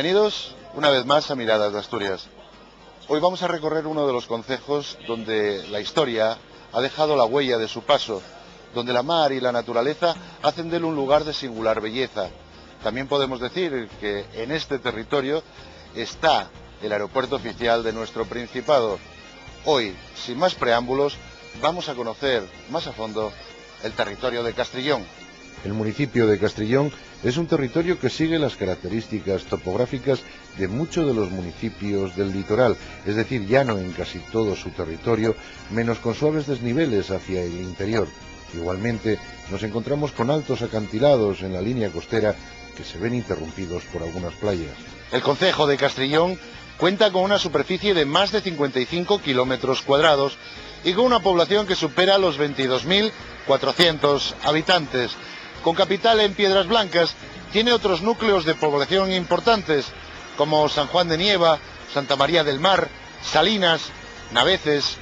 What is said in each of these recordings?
Bienvenidos una vez más a Miradas de Asturias. Hoy vamos a recorrer uno de los concejos donde la historia ha dejado la huella de su paso, donde la mar y la naturaleza hacen de él un lugar de singular belleza. También podemos decir que en este territorio está el aeropuerto oficial de nuestro Principado. Hoy, sin más preámbulos, vamos a conocer más a fondo el territorio de Castrillón. El municipio de Castrillón es un territorio que sigue las características topográficas de muchos de los municipios del litoral, es decir, llano en casi todo su territorio, menos con suaves desniveles hacia el interior. Igualmente, nos encontramos con altos acantilados en la línea costera que se ven interrumpidos por algunas playas. El concejo de Castrillón cuenta con una superficie de más de 55 kilómetros cuadrados y con una población que supera los 22.400 habitantes. Con capital en Piedras Blancas, tiene otros núcleos de población importantes, como San Juan de Nieva, Santa María del Mar, Salinas, Naveces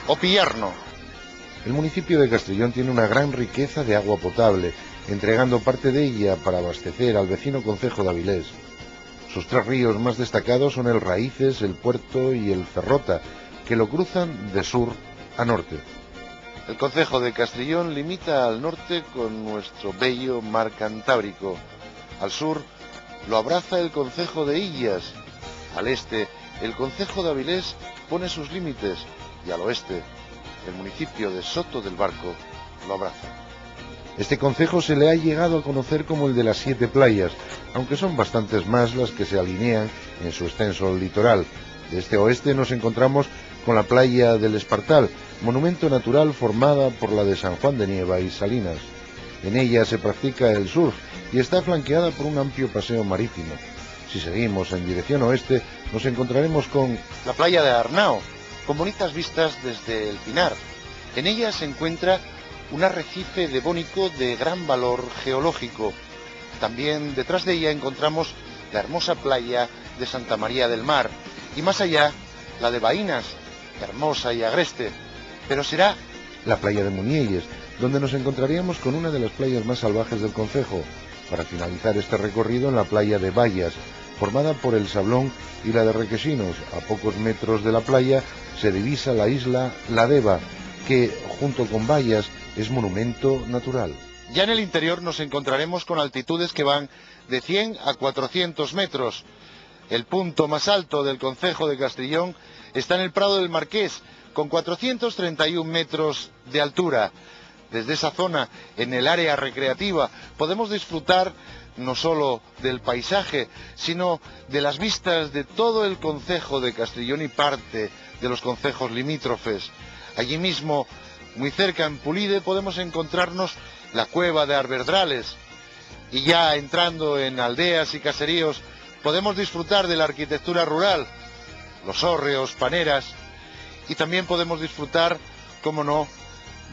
o Pillarno. El municipio de Castrillón tiene una gran riqueza de agua potable, entregando parte de ella para abastecer al vecino concejo de Avilés. Sus tres ríos más destacados son el Raíces, el Puerto y el Ferrota, que lo cruzan de sur a norte. El concejo de Castrillón limita al norte con nuestro bello mar Cantábrico. Al sur lo abraza el concejo de Illas. Al este, el concejo de Avilés pone sus límites y al oeste, el municipio de Soto del Barco lo abraza. Este concejo se le ha llegado a conocer como el de las 7 playas, aunque son bastantes más las que se alinean en su extenso litoral. De este a oeste nos encontramos con la playa del Espartal, monumento natural formada por la de San Juan de Nieva y Salinas. En ella se practica el surf y está flanqueada por un amplio paseo marítimo. Si seguimos en dirección oeste, nos encontraremos con la playa de Arnao, con bonitas vistas desde el Pinar. En ella se encuentra un arrecife devónico de gran valor geológico. También detrás de ella encontramos la hermosa playa de Santa María del Mar y más allá la de Baínas, hermosa y agreste. Pero será la playa de Munielles, donde nos encontraríamos con una de las playas más salvajes del concejo, para finalizar este recorrido en la playa de Bayas, formada por el Sablón y la de Requesinos. A pocos metros de la playa se divisa la isla La Deva, que junto con Bayas es monumento natural. Ya en el interior nos encontraremos con altitudes que van de 100 a 400 metros. El punto más alto del concejo de Castrillón está en el Prado del Marqués, con 431 metros de altura. Desde esa zona, en el área recreativa, podemos disfrutar no solo del paisaje, sino de las vistas de todo el concejo de Castrillón y parte de los concejos limítrofes. Allí mismo, muy cerca en Pulide, podemos encontrarnos la cueva de Arverdrales. Y ya entrando en aldeas y caseríos, podemos disfrutar de la arquitectura rural, los hórreos, paneras, y también podemos disfrutar, como no,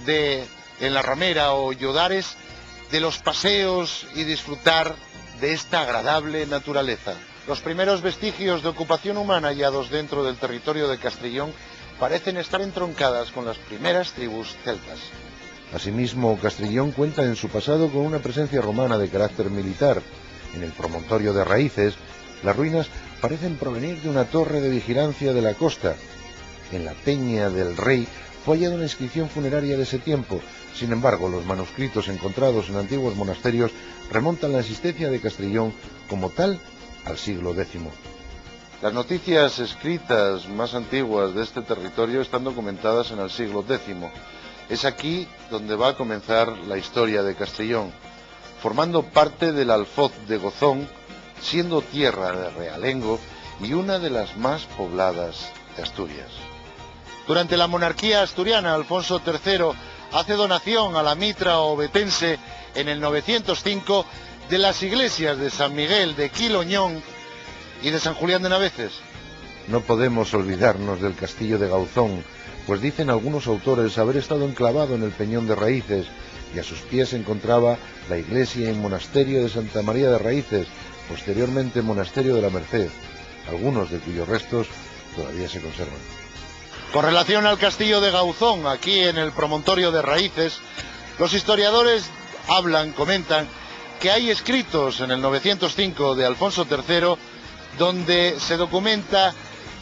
en la ramera o Llodares, de los paseos y disfrutar de esta agradable naturaleza. Los primeros vestigios de ocupación humana hallados dentro del territorio de Castrillón parecen estar entroncadas con las primeras tribus celtas. Asimismo, Castrillón cuenta en su pasado con una presencia romana de carácter militar. En el promontorio de Raíces, las ruinas parecen provenir de una torre de vigilancia de la costa. En la Peña del Rey fue hallada una inscripción funeraria de ese tiempo. Sin embargo, los manuscritos encontrados en antiguos monasterios remontan la existencia de Castrillón como tal al siglo X. Las noticias escritas más antiguas de este territorio están documentadas en el siglo X. Es aquí donde va a comenzar la historia de Castrillón, formando parte del Alfoz de Gozón, siendo tierra de realengo y una de las más pobladas de Asturias. Durante la monarquía asturiana, Alfonso III hace donación a la mitra ovetense en el 905 de las iglesias de San Miguel de Quiloñón y de San Julián de Naveces. No podemos olvidarnos del castillo de Gauzón, pues dicen algunos autores haber estado enclavado en el Peñón de Raíces, y a sus pies se encontraba la iglesia y monasterio de Santa María de Raíces, posteriormente monasterio de la Merced, algunos de cuyos restos todavía se conservan. Con relación al castillo de Gauzón, aquí en el promontorio de Raíces, los historiadores comentan que hay escritos en el 905 de Alfonso III donde se documenta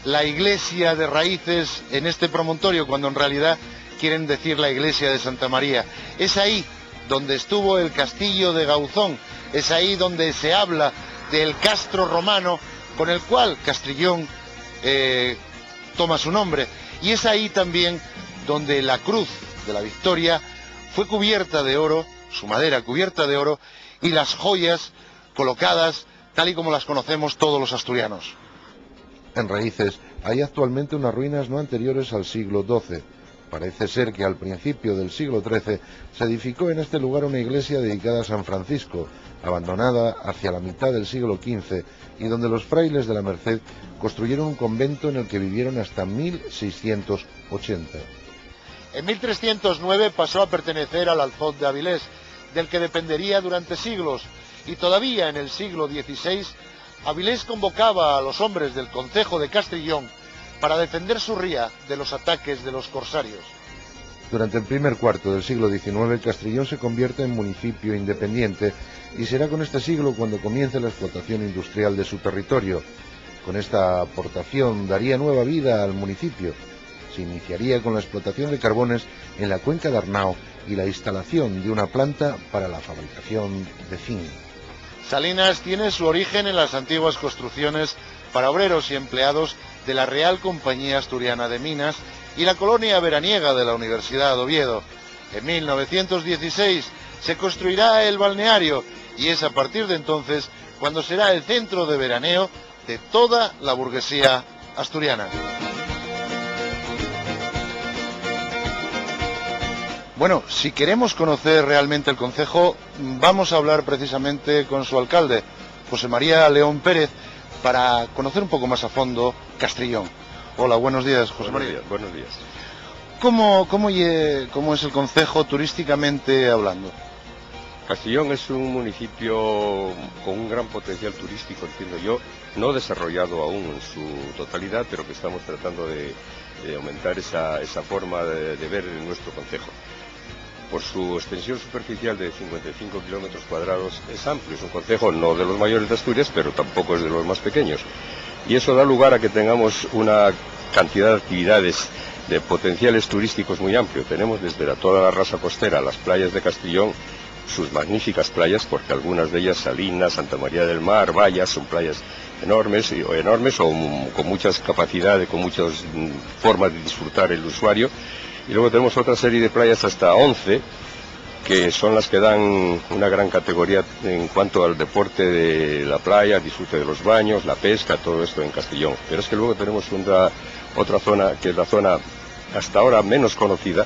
la iglesia de Raíces en este promontorio, cuando en realidad quieren decir la iglesia de Santa María. Es ahí donde estuvo el castillo de Gauzón, es ahí donde se habla del castro romano con el cual Castrillón toma su nombre, y es ahí también donde la cruz de la Victoria fue cubierta de oro, su madera cubierta de oro, y las joyas colocadas tal y como las conocemos todos los asturianos. En Raíces hay actualmente unas ruinas no anteriores al siglo XII. Parece ser que al principio del siglo XIII se edificó en este lugar una iglesia dedicada a San Francisco, abandonada hacia la mitad del siglo XV, y donde los frailes de la Merced construyeron un convento en el que vivieron hasta 1680. En 1309 pasó a pertenecer al alfoz de Avilés, del que dependería durante siglos, y todavía en el siglo XVI Avilés convocaba a los hombres del concejo de Castrillón para defender su ría de los ataques de los corsarios. Durante el primer cuarto del siglo XIX, Castrillón se convierte en municipio independiente, y será con este siglo cuando comience la explotación industrial de su territorio. Con esta aportación daría nueva vida al municipio. Se iniciaría con la explotación de carbones en la cuenca de Arnao y la instalación de una planta para la fabricación de zinc. Salinas tiene su origen en las antiguas construcciones para obreros y empleados de la Real Compañía Asturiana de Minas y la colonia veraniega de la Universidad de Oviedo. En 1916 se construirá el balneario, y es a partir de entonces cuando será el centro de veraneo de toda la burguesía asturiana. Bueno, si queremos conocer realmente el concejo, vamos a hablar precisamente con su alcalde, José María León Pérez, para conocer un poco más a fondo Castrillón. Hola, buenos días, José María. Buenos días. ¿Cómo es el concejo turísticamente hablando? Castrillón es un municipio con un gran potencial turístico, entiendo yo, no desarrollado aún en su totalidad, pero que estamos tratando de aumentar esa forma de ver nuestro concejo. Por su extensión superficial de 55 kilómetros cuadrados es amplio, es un concejo no de los mayores de Asturias, pero tampoco es de los más pequeños. Y eso da lugar a que tengamos una cantidad de actividades de potenciales turísticos muy amplio. Tenemos desde toda la rasa costera, las playas de Castrillón, sus magníficas playas, porque algunas de ellas, Salinas, Santa María del Mar, Vallas, son playas enormes o con muchas capacidades, con muchas formas de disfrutar el usuario. Y luego tenemos otra serie de playas, hasta 11, que son las que dan una gran categoría en cuanto al deporte de la playa, el disfrute de los baños, la pesca, todo esto en Castrillón. Pero es que luego tenemos otra zona, que es la zona hasta ahora menos conocida,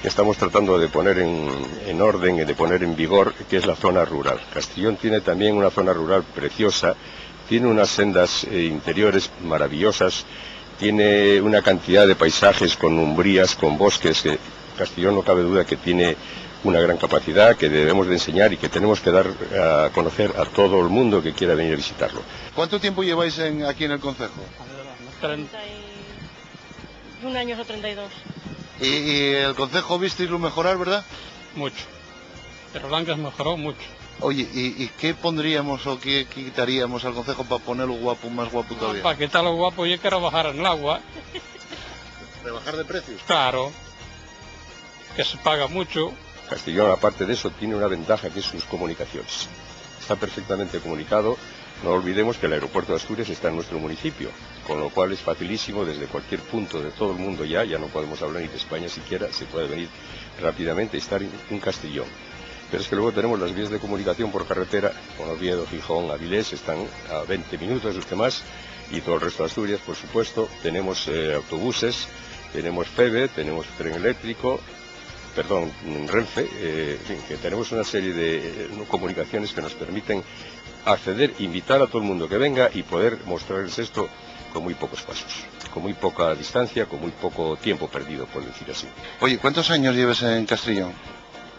que estamos tratando de poner en orden y de poner en vigor, que es la zona rural. Castrillón tiene también una zona rural preciosa, tiene unas sendas interiores maravillosas, tiene una cantidad de paisajes con umbrías, con bosques, que Castrillón no cabe duda que tiene una gran capacidad, que debemos de enseñar y que tenemos que dar a conocer a todo el mundo que quiera venir a visitarlo. ¿Cuánto tiempo lleváis aquí en el concejo? 31 años o 32. ¿Y el concejo visteis lo mejorar, verdad? Mucho. Pero Blancas mejoró mucho. Oye, ¿y qué pondríamos o qué quitaríamos al concejo para ponerlo guapo, más guapo todavía? Para quitarlo guapo yo quiero bajar en el agua. ¿Rebajar de precios? Claro. Que se paga mucho. Castrillón, aparte de eso, tiene una ventaja, que es sus comunicaciones. Está perfectamente comunicado. No olvidemos que el aeropuerto de Asturias está en nuestro municipio, con lo cual es facilísimo desde cualquier punto de todo el mundo ya no podemos hablar ni de España siquiera, se puede venir rápidamente y estar en Castrillón. Pero es que luego tenemos las vías de comunicación por carretera, con Oviedo, Gijón, Avilés, están a 20 minutos, los demás, y todo el resto de Asturias, por supuesto. Tenemos autobuses, tenemos FEBE, tenemos tren eléctrico, Renfe, en fin, que tenemos una serie de comunicaciones que nos permiten acceder, invitar a todo el mundo que venga y poder mostrarles esto con muy pocos pasos, con muy poca distancia, con muy poco tiempo perdido, por decir así. Oye, ¿cuántos años llevas en Castrillón?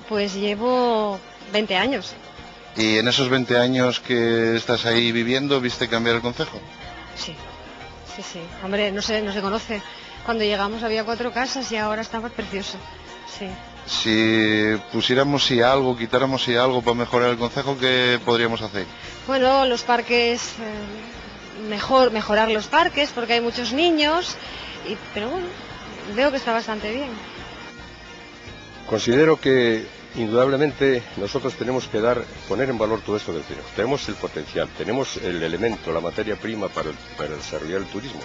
Pues llevo 20 años. ¿Y en esos 20 años que estás ahí viviendo, viste cambiar el concejo? Sí. Hombre, no se conoce. Cuando llegamos había 4 casas y ahora está más precioso. Sí. Si pusiéramos quitáramos algo para mejorar el concejo, ¿qué podríamos hacer? Bueno, los parques mejorar los parques porque hay muchos niños, pero bueno, veo que está bastante bien. Considero que indudablemente nosotros tenemos que poner en valor todo esto que tenemos. Tenemos el potencial, tenemos el elemento, la materia prima para desarrollar el turismo,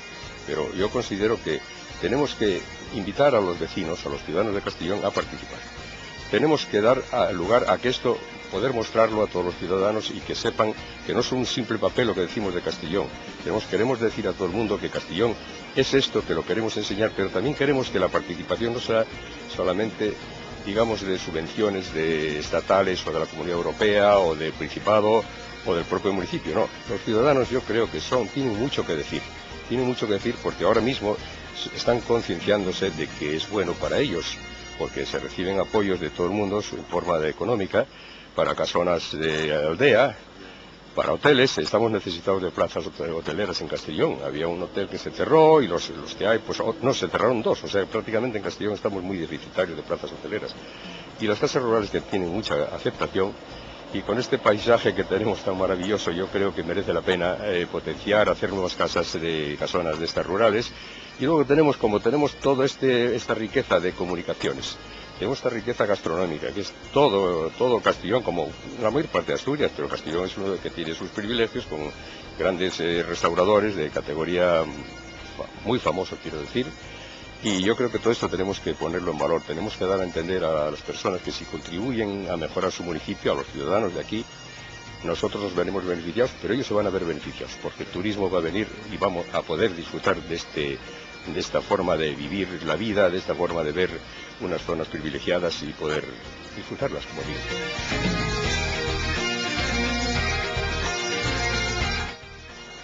pero yo considero que tenemos que invitar a los vecinos, a los ciudadanos de Castellón a participar. Tenemos que dar lugar a que esto, poder mostrarlo a todos los ciudadanos y que sepan que no es un simple papel lo que decimos de Castellón. Queremos decir a todo el mundo que Castellón es esto, que lo queremos enseñar, pero también queremos que la participación no sea solamente, digamos, de subvenciones estatales o de la Comunidad Europea o del Principado o del propio municipio. No, los ciudadanos yo creo que tienen mucho que decir. Tienen mucho que decir porque ahora mismo están concienciándose de que es bueno para ellos, porque se reciben apoyos de todo el mundo en forma económica para casonas de aldea, para hoteles. Estamos necesitados de plazas hoteleras en Castellón. Había un hotel que se cerró y los que hay, pues no, se cerraron 2, o sea, prácticamente en Castellón estamos muy deficitarios de plazas hoteleras. Y las casas rurales que tienen mucha aceptación, y con este paisaje que tenemos tan maravilloso, yo creo que merece la pena potenciar, hacer nuevas casonas de estas rurales. Y luego tenemos toda esta riqueza de comunicaciones. Tenemos esta riqueza gastronómica, que es todo Castellón, como la mayor parte de Asturias, pero Castellón es uno que tiene sus privilegios con grandes restauradores de categoría muy famosos, quiero decir. Y yo creo que todo esto tenemos que ponerlo en valor, tenemos que dar a entender a las personas que si contribuyen a mejorar su municipio, a los ciudadanos de aquí, nosotros nos veremos beneficiados, pero ellos se van a ver beneficiados, porque el turismo va a venir y vamos a poder disfrutar de esta forma de vivir la vida, de esta forma de ver unas zonas privilegiadas y poder disfrutarlas, como digo.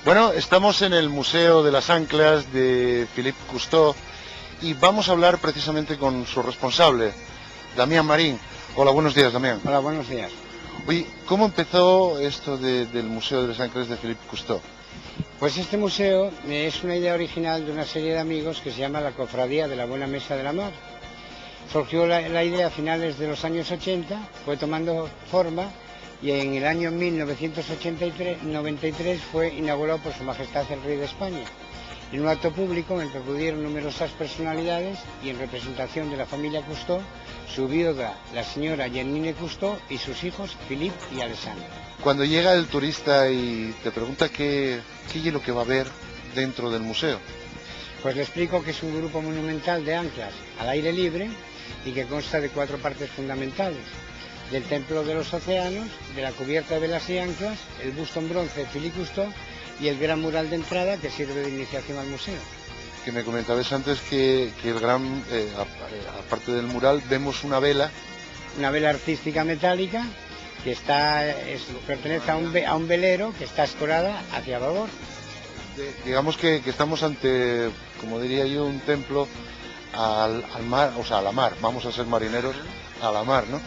Bueno, estamos en el Museo de las Anclas de Philippe Cousteau y vamos a hablar precisamente con su responsable, Damián Marín. Hola, buenos días, Damián. Hola, buenos días. Oye, ¿cómo empezó esto del Museo de las Anclas de Philippe Cousteau? Pues este museo es una idea original de una serie de amigos que se llama la Cofradía de la Buena Mesa de la Mar. Surgió la idea a finales de los años 80, fue tomando forma y en el año 1993 fue inaugurado por Su Majestad el Rey de España, en un acto público en el que acudieron numerosas personalidades y en representación de la familia Cousteau, su viuda, la señora Janine Cousteau, y sus hijos, Philippe y Alessandro. Cuando llega el turista y te pregunta qué es lo que va a ver dentro del museo, pues le explico que es un grupo monumental de anclas al aire libre y que consta de 4 partes fundamentales: del Templo de los Océanos, de la cubierta de velas y anclas, el busto en bronce de Philippe Cousteau y el gran mural de entrada que sirve de iniciación al museo. Que me comentabas antes que el gran, aparte del mural, vemos una vela. Una vela artística metálica que pertenece a un velero que está escorada hacia babor. Digamos que estamos ante, como diría yo, un templo al mar, o sea, a la mar. Vamos a ser marineros a la mar, ¿no?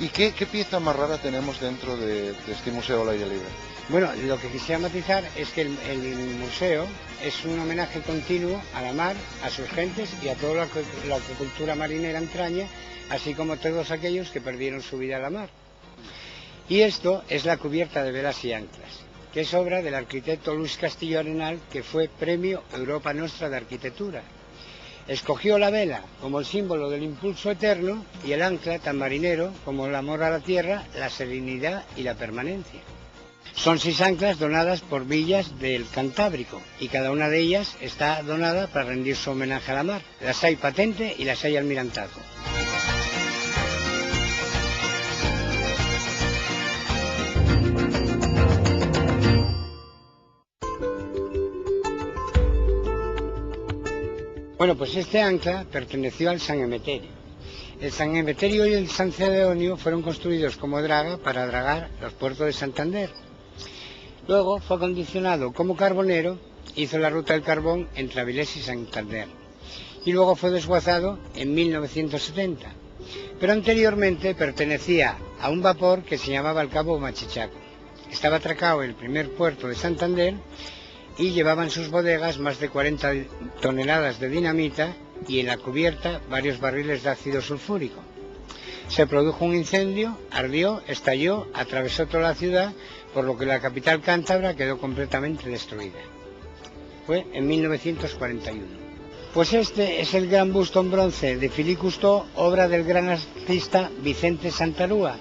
¿Y qué pieza más rara tenemos dentro de este museo al aire libre? Bueno, lo que quisiera matizar es que el museo es un homenaje continuo a la mar, a sus gentes y a toda la cultura marinera entraña, así como todos aquellos que perdieron su vida a la mar. Y esto es la cubierta de velas y anclas, que es obra del arquitecto Luis Castillo Arenal, que fue Premio Europa Nostra de Arquitectura. Escogió la vela como el símbolo del impulso eterno y el ancla tan marinero como el amor a la tierra, la serenidad y la permanencia. Son 6 anclas donadas por villas del Cantábrico y cada una de ellas está donada para rendir su homenaje a la mar. Las hay patente y las hay almirantazgo. Bueno, pues este ancla perteneció al San Emeterio. El San Emeterio y el San Celedonio fueron construidos como draga para dragar los puertos de Santander. Luego fue acondicionado como carbonero, hizo la ruta del carbón entre Avilés y Santander. Y luego fue desguazado en 1970. Pero anteriormente pertenecía a un vapor que se llamaba el Cabo Machichaco. Estaba atracado en el primer puerto de Santander y llevaba en sus bodegas más de 40 toneladas de dinamita y en la cubierta varios barriles de ácido sulfúrico. Se produjo un incendio, ardió, estalló, atravesó toda la ciudad, por lo que la capital cántabra quedó completamente destruida. fue en 1941. Pues este es el gran busto en bronce de Philippe Cousteau, obra del gran artista Vicente Santarúa.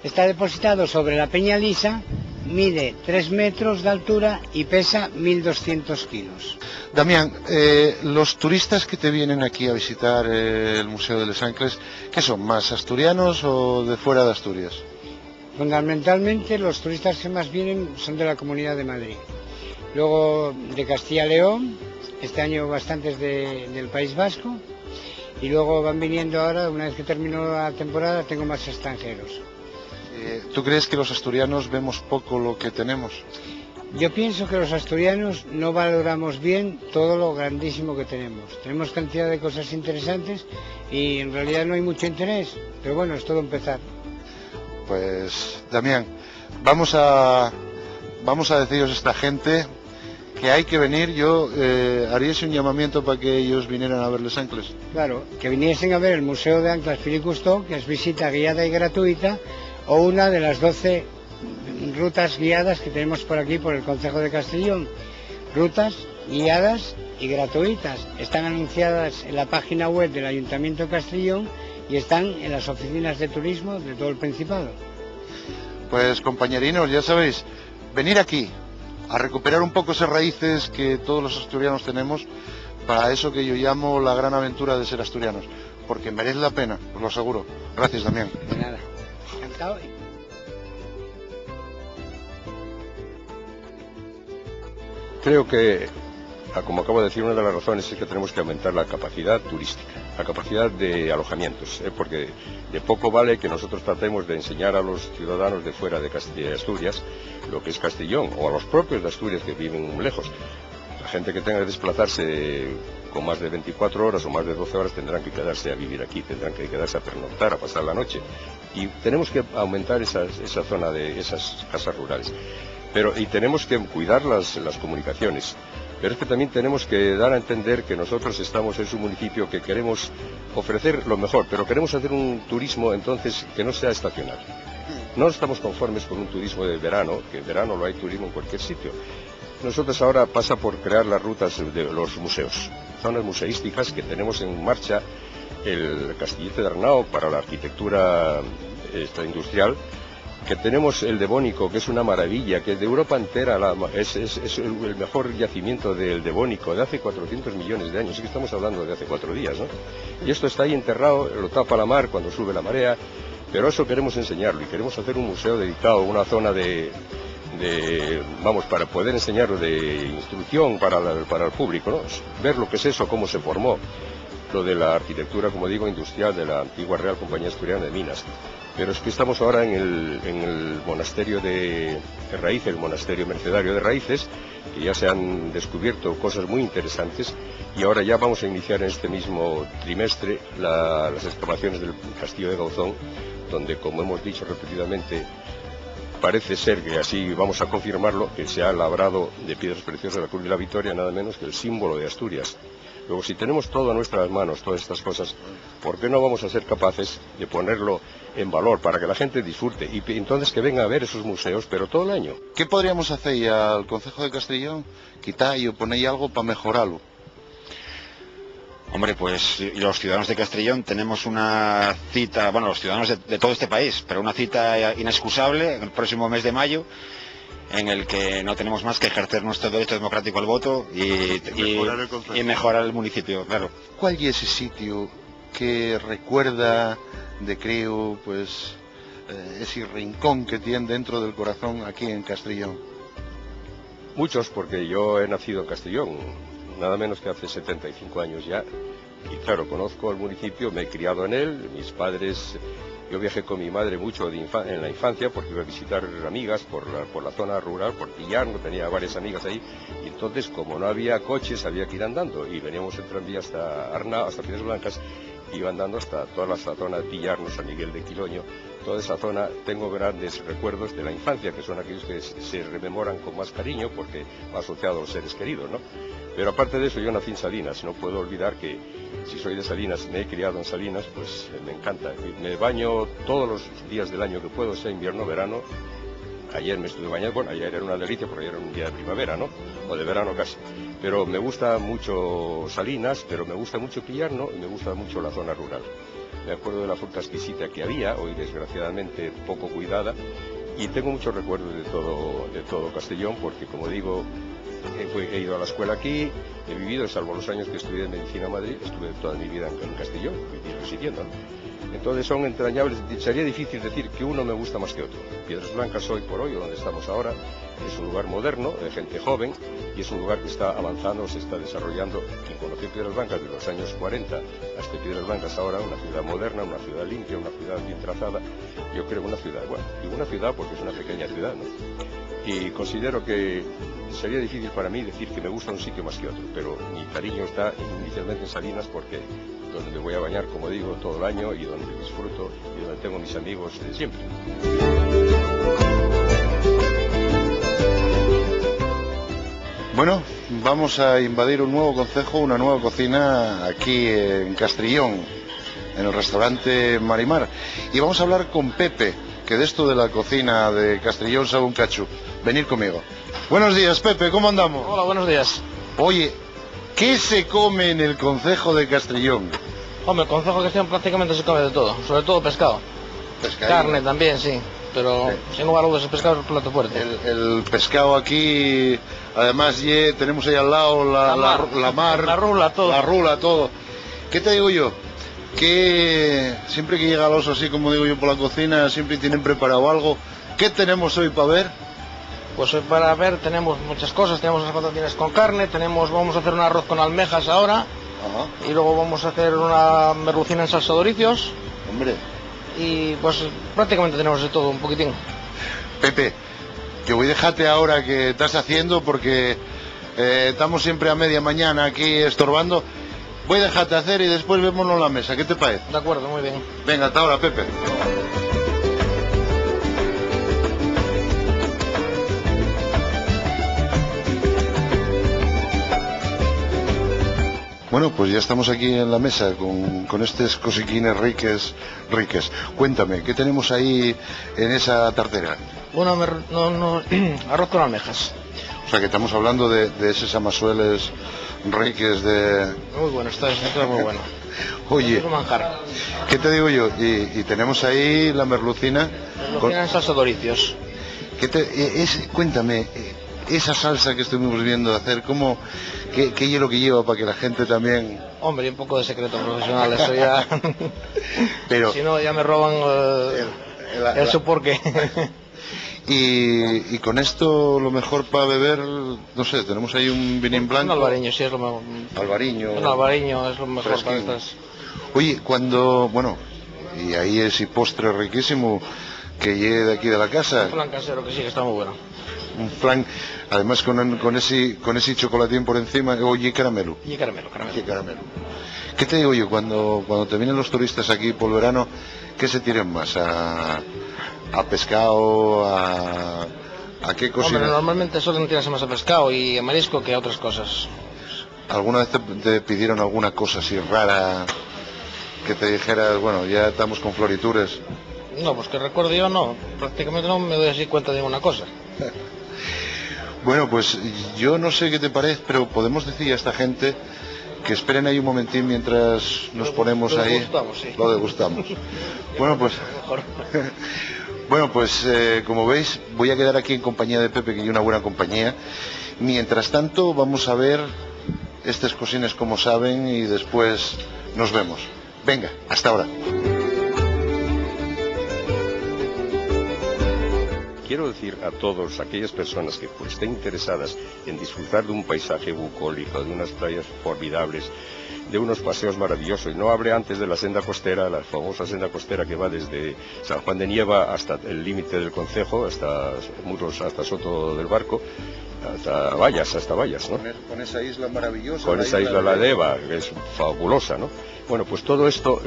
Está depositado sobre la peña lisa, mide 3 metros de altura y pesa 1.200 kilos. Damián, los turistas que te vienen aquí a visitar el Museo de Les Ancles, ¿qué son, más asturianos o de fuera de Asturias? Fundamentalmente los turistas que más vienen son de la Comunidad de Madrid. Luego de Castilla y León, este año bastantes del País Vasco, y luego van viniendo ahora, una vez que terminó la temporada, tengo más extranjeros. ¿Tú crees que los asturianos vemos poco lo que tenemos? Yo pienso que los asturianos no valoramos bien todo lo grandísimo que tenemos. Tenemos cantidad de cosas interesantes y en realidad no hay mucho interés, pero bueno, es todo empezar. Pues, Damián, vamos a deciros a esta gente que hay que venir. Yo haríais un llamamiento para que ellos vinieran a ver Les Ancles. Claro, que viniesen a ver el Museo de Anclas Philippe Cousteau, que es visita guiada y gratuita, o una de las 12 rutas guiadas que tenemos por aquí, por el Concejo de Castellón. Rutas guiadas y gratuitas. Están anunciadas en la página web del Ayuntamiento de Castellón y están en las oficinas de turismo de todo el Principado. Pues, compañerinos, ya sabéis, venir aquí a recuperar un poco esas raíces que todos los asturianos tenemos, para eso que yo llamo la gran aventura de ser asturianos, porque merece la pena, os lo aseguro. Gracias, Damián. De nada. Encantado. Creo que, como acabo de decir, una de las razones es que tenemos que aumentar la capacidad turística, la capacidad de alojamientos, porque de poco vale que nosotros tratemos de enseñar a los ciudadanos de fuera de Castilla y Asturias lo que es Castellón, o a los propios de Asturias que viven muy lejos. La gente que tenga que desplazarse con más de 24 horas o más de 12 horas tendrán que quedarse a vivir aquí, tendrán que quedarse a pernoctar, a pasar la noche. Y tenemos que aumentar esa zona de esas casas rurales. Y tenemos que cuidar las comunicaciones. Pero es que también tenemos que dar a entender que nosotros estamos en un municipio que queremos ofrecer lo mejor, pero queremos hacer un turismo entonces que no sea estacional. No estamos conformes con un turismo de verano, que en verano lo hay turismo en cualquier sitio. Nosotros ahora pasa por crear las rutas de los museos, zonas museísticas que tenemos en marcha, el Castillete de Arnao para la arquitectura industrial, que tenemos el Devónico, que es una maravilla, que de Europa entera es el mejor yacimiento del Devónico, de hace 400 millones de años, sí que estamos hablando de hace 4 días, ¿no? Y esto está ahí enterrado, lo tapa la mar cuando sube la marea, pero eso queremos enseñarlo y queremos hacer un museo dedicado, una zona para poder enseñarlo de instrucción para el público, ¿no? Ver lo que es eso, cómo se formó, lo de la arquitectura, como digo, industrial de la antigua Real Compañía Asturiana de Minas. Pero es que estamos ahora en el monasterio de Raíces, el monasterio mercedario de Raíces, que ya se han descubierto cosas muy interesantes y ahora ya vamos a iniciar en este mismo trimestre las excavaciones del Castillo de Gauzón, donde, como hemos dicho repetidamente, parece ser que así vamos a confirmarlo, que se ha labrado de piedras preciosas la Cruz de la Victoria, nada menos que el símbolo de Asturias. Luego, si tenemos todo a nuestras manos, todas estas cosas, ¿por qué no vamos a ser capaces de ponerlo en valor para que la gente disfrute y entonces que venga a ver esos museos, pero todo el año? ¿Qué podríamos hacer ya al Concejo de Castellón? Quitar o poner algo para mejorarlo. Hombre, pues los ciudadanos de Castellón tenemos una cita, bueno, los ciudadanos de todo este país, pero una cita inexcusable el próximo mes de mayo, en el que no tenemos más que ejercer nuestro derecho democrático al voto y mejorar el municipio, claro. ¿Cuál es ese sitio que recuerda de creo, pues, ese rincón que tiene dentro del corazón aquí en Castellón? Muchos, porque yo he nacido en Castellón, nada menos que hace 75 años ya, y claro, conozco el municipio, me he criado en él, mis padres, yo viajé con mi madre mucho en la infancia porque iba a visitar amigas por la zona rural, por Pillarno, tenía varias amigas ahí, y entonces como no había coches había que ir andando, y veníamos en tranvía hasta Arnao, hasta Piedras Blancas, iba andando hasta toda la zona de Pillarno, San Miguel de Quiloño, toda esa zona. Tengo grandes recuerdos de la infancia, que son aquellos que se rememoran con más cariño porque va asociado a los seres queridos, ¿no? Pero aparte de eso, yo nací en Salinas, no puedo olvidar que si soy de Salinas, me he criado en Salinas, pues me encanta. Me baño todos los días del año que puedo, sea invierno o verano, ayer me estuve bañando, bueno, ayer era una delicia porque ayer era un día de primavera, ¿no? O de verano casi. Pero me gusta mucho Salinas, pero me gusta mucho Pillarno y me gusta mucho la zona rural. Me acuerdo de la fruta exquisita que había, hoy desgraciadamente poco cuidada, y tengo muchos recuerdos de todo Castellón, porque como digo, he ido a la escuela aquí, he vivido, salvo los años que estudié Medicina en Madrid, estuve toda mi vida en Castellón, residiendo, ¿no? Entonces son entrañables, sería difícil decir que uno me gusta más que otro. Piedras Blancas hoy por hoy, donde estamos ahora, es un lugar moderno, de gente joven, y es un lugar que está avanzando, se está desarrollando. Quien conoció Piedras Blancas de los años 40 hasta Piedras Blancas ahora, una ciudad moderna, una ciudad limpia, una ciudad bien trazada, yo creo una ciudad, bueno, digo una ciudad porque es una pequeña ciudad, ¿no? Y considero que sería difícil para mí decir que me gusta un sitio más que otro, pero mi cariño está inicialmente en Salinas porque donde me voy a bañar, como digo, todo el año y donde disfruto y donde tengo mis amigos de siempre. Bueno, vamos a invadir un nuevo concejo, una nueva cocina aquí en Castrillón, en el restaurante Marimar. Y vamos a hablar con Pepe, que de esto de la cocina de Castrillón sabe un cacho. Venir conmigo. Buenos días, Pepe, ¿cómo andamos? Hola, buenos días. Oye, ¿qué se come en el concejo de Castrillón? Hombre, el concejo de Castrillón prácticamente se come de todo, sobre todo pescado. Pescadillo. Carne también, sí, pero sin lugar a dudas el pescado es el plato fuerte. El pescado aquí, además tenemos ahí al lado la mar, la rula, todo. La rula, todo. ¿Qué te digo yo? Que siempre que llega el oso así, como digo yo, por la cocina, siempre tienen preparado algo. ¿Qué tenemos hoy para ver? Pues hoy para ver tenemos muchas cosas, tenemos las patatas con carne, vamos a hacer un arroz con almejas ahora. Ajá. Y luego vamos a hacer una merlucina en salsa Doricios. Hombre. Y pues prácticamente tenemos de todo un poquitín. Pepe, yo voy a dejarte ahora que estás haciendo porque estamos siempre a media mañana aquí estorbando. Voy a dejarte hacer y después vémonos en la mesa, ¿qué te parece? De acuerdo, muy bien. Venga, hasta ahora, Pepe. Bueno, pues ya estamos aquí en la mesa con estos cosiquines riques. Cuéntame, ¿qué tenemos ahí en esa tartera? Arroz con almejas. O sea, que estamos hablando de esos amasueles riques de... Muy bueno, esto es muy bueno. Oye, es un manjar. ¿Qué te digo yo? Y tenemos ahí la merlucina. Merlucina en salsa Doricios. Cuéntame, esa salsa que estuvimos viendo hacer, ¿qué es lo que lleva para que la gente también...? Hombre, un poco de secreto profesional, eso ya... Pero... Si no, ya me roban el su porqué. Y con esto lo mejor para beber, no sé, tenemos ahí un vinín blanco. Un albariño, sí, es lo mejor. Albariño. Un albariño es lo mejor fresquín. Para estas. Oye, y ahí ese postre riquísimo que llegue de aquí de la casa. Un flan casero que sí, que está muy bueno. Un flan, además con ese chocolatín por encima, oye, caramelo. Y caramelo. ¿Qué te digo yo? Cuando te vienen los turistas aquí por el verano, ¿qué se tiran más? ¿A pescado? ¿A qué cocina? Hombre, normalmente suelen tirarse más a pescado y a marisco que a otras cosas. ¿Alguna vez te pidieron alguna cosa así rara que te dijeras, bueno, ya estamos con florituras? No, pues que recuerdo yo no, prácticamente no me doy así cuenta de ninguna cosa. Bueno, pues yo no sé qué te parece, pero podemos decir a esta gente que esperen ahí un momentín mientras nos ponemos ahí. Lo degustamos. Bueno, pues... Bueno, pues como veis, voy a quedar aquí en compañía de Pepe, que hay una buena compañía. Mientras tanto, vamos a ver estas cocinas como saben y después nos vemos. Venga, hasta ahora. Quiero decir a todas aquellas personas que estén interesadas en disfrutar de un paisaje bucólico, de unas playas formidables, de unos paseos maravillosos, y no hablé antes de la senda costera, la famosa senda costera que va desde San Juan de Nieva hasta el límite del concejo, hasta Muros, hasta Soto del Barco, hasta Vallas, ¿no? Con esa isla maravillosa. Con esa isla la Deva, que es fabulosa, ¿no? Bueno, pues todo esto,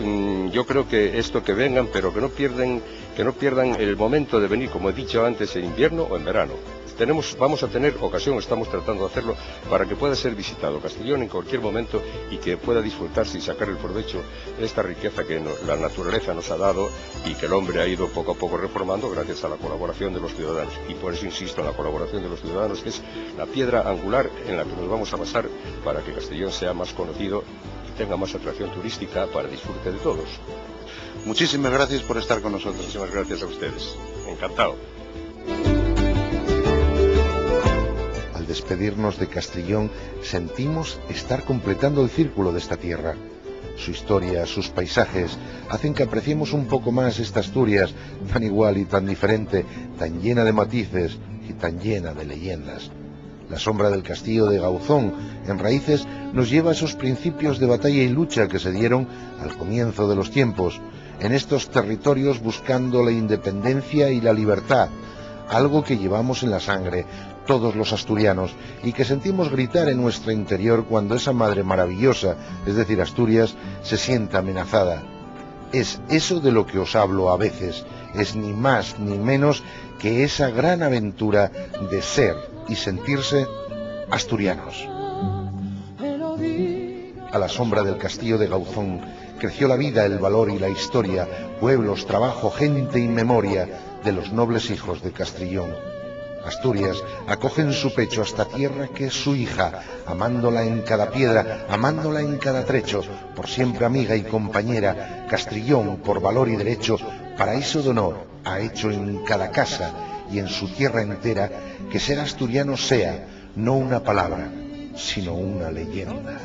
yo creo que que vengan, pero que no pierdan el momento de venir, como he dicho antes, en invierno o en verano. vamos a tener ocasión, estamos tratando de hacerlo, para que pueda ser visitado Castellón en cualquier momento y que pueda disfrutarse y sacar el provecho de esta riqueza que la naturaleza nos ha dado y que el hombre ha ido poco a poco reformando gracias a la colaboración de los ciudadanos. Y por eso insisto en la colaboración de los ciudadanos, que es la piedra angular en la que nos vamos a basar para que Castellón sea más conocido y tenga más atracción turística para disfrute de todos. Muchísimas gracias por estar con nosotros. Muchísimas gracias a ustedes. Encantado. Al despedirnos de Castrillón, sentimos estar completando el círculo de esta tierra. Su historia, sus paisajes, hacen que apreciemos un poco más esta Asturias, tan igual y tan diferente, tan llena de matices y tan llena de leyendas. La sombra del castillo de Gauzón, en Raíces, nos lleva a esos principios de batalla y lucha que se dieron al comienzo de los tiempos, en estos territorios buscando la independencia y la libertad, algo que llevamos en la sangre todos los asturianos y que sentimos gritar en nuestro interior cuando esa madre maravillosa, es decir, Asturias, se sienta amenazada. Es eso de lo que os hablo a veces, es ni más ni menos que esa gran aventura de ser y sentirse asturianos. A la sombra del castillo de Gauzón creció la vida, el valor y la historia, pueblos, trabajo, gente y memoria de los nobles hijos de Castrillón. Asturias acoge en su pecho a esta tierra que es su hija, amándola en cada piedra, amándola en cada trecho, por siempre amiga y compañera. Castrillón, por valor y derecho, paraíso de honor, ha hecho en cada casa y en su tierra entera que ser asturiano sea no una palabra, sino una leyenda.